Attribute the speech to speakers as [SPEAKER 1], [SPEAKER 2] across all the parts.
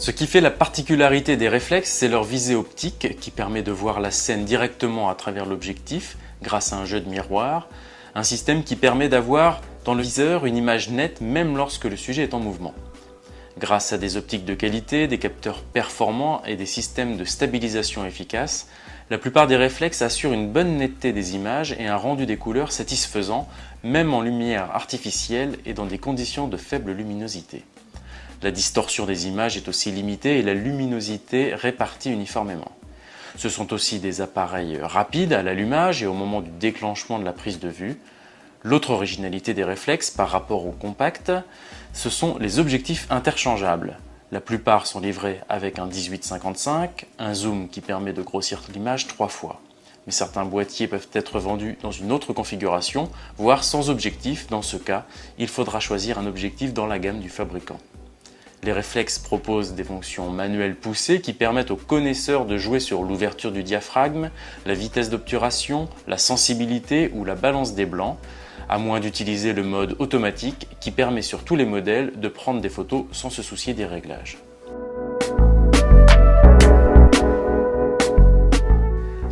[SPEAKER 1] Ce qui fait la particularité des réflexes, c'est leur visée optique qui permet de voir la scène directement à travers l'objectif grâce à un jeu de miroir, un système qui permet d'avoir dans le viseur une image nette même lorsque le sujet est en mouvement. Grâce à des optiques de qualité, des capteurs performants et des systèmes de stabilisation efficaces, la plupart des réflexes assurent une bonne netteté des images et un rendu des couleurs satisfaisant, même en lumière artificielle et dans des conditions de faible luminosité. La distorsion des images est aussi limitée et la luminosité répartie uniformément. Ce sont aussi des appareils rapides à l'allumage et au moment du déclenchement de la prise de vue. L'autre originalité des réflexes par rapport aux compacts, ce sont les objectifs interchangeables. La plupart sont livrés avec un 18-55, un zoom qui permet de grossir l'image 3 fois. Mais certains boîtiers peuvent être vendus dans une autre configuration, voire sans objectif. Dans ce cas, il faudra choisir un objectif dans la gamme du fabricant. Les réflexes proposent des fonctions manuelles poussées qui permettent aux connaisseurs de jouer sur l'ouverture du diaphragme, la vitesse d'obturation, la sensibilité ou la balance des blancs, à moins d'utiliser le mode automatique qui permet sur tous les modèles de prendre des photos sans se soucier des réglages.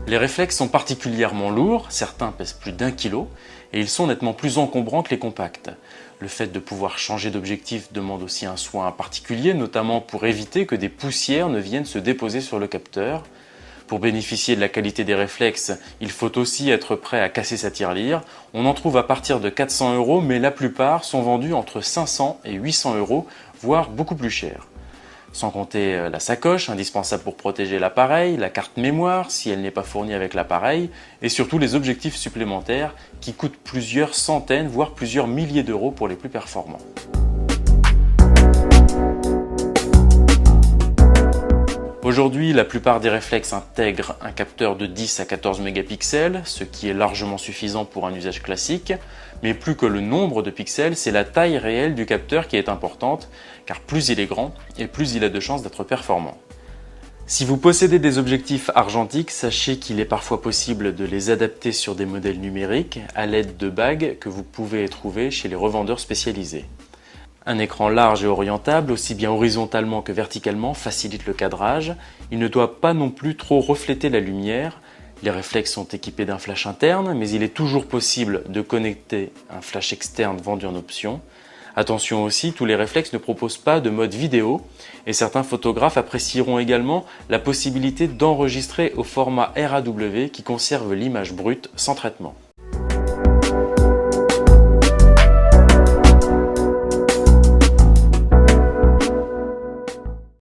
[SPEAKER 1] Les réflexes sont particulièrement lourds, certains pèsent plus d'1 kg et ils sont nettement plus encombrants que les compacts. Le fait de pouvoir changer d'objectif demande aussi un soin particulier, notamment pour éviter que des poussières ne viennent se déposer sur le capteur. Pour bénéficier de la qualité des réflexes, il faut aussi être prêt à casser sa tirelire. On en trouve à partir de 400 €, mais la plupart sont vendus entre 500 et 800 €, voire beaucoup plus cher. Sans compter la sacoche, indispensable pour protéger l'appareil, la carte mémoire si elle n'est pas fournie avec l'appareil, et surtout les objectifs supplémentaires qui coûtent plusieurs centaines, voire plusieurs milliers d'euros pour les plus performants. Aujourd'hui, la plupart des réflexes intègrent un capteur de 10 à 14 mégapixels, ce qui est largement suffisant pour un usage classique, mais plus que le nombre de pixels, c'est la taille réelle du capteur qui est importante, car plus il est grand et plus il a de chances d'être performant. Si vous possédez des objectifs argentiques, sachez qu'il est parfois possible de les adapter sur des modèles numériques à l'aide de bagues que vous pouvez trouver chez les revendeurs spécialisés. Un écran large et orientable, aussi bien horizontalement que verticalement, facilite le cadrage. Il ne doit pas non plus trop refléter la lumière. Les réflexes sont équipés d'un flash interne, mais il est toujours possible de connecter un flash externe vendu en option. Attention aussi, tous les réflexes ne proposent pas de mode vidéo et certains photographes apprécieront également la possibilité d'enregistrer au format RAW qui conserve l'image brute sans traitement.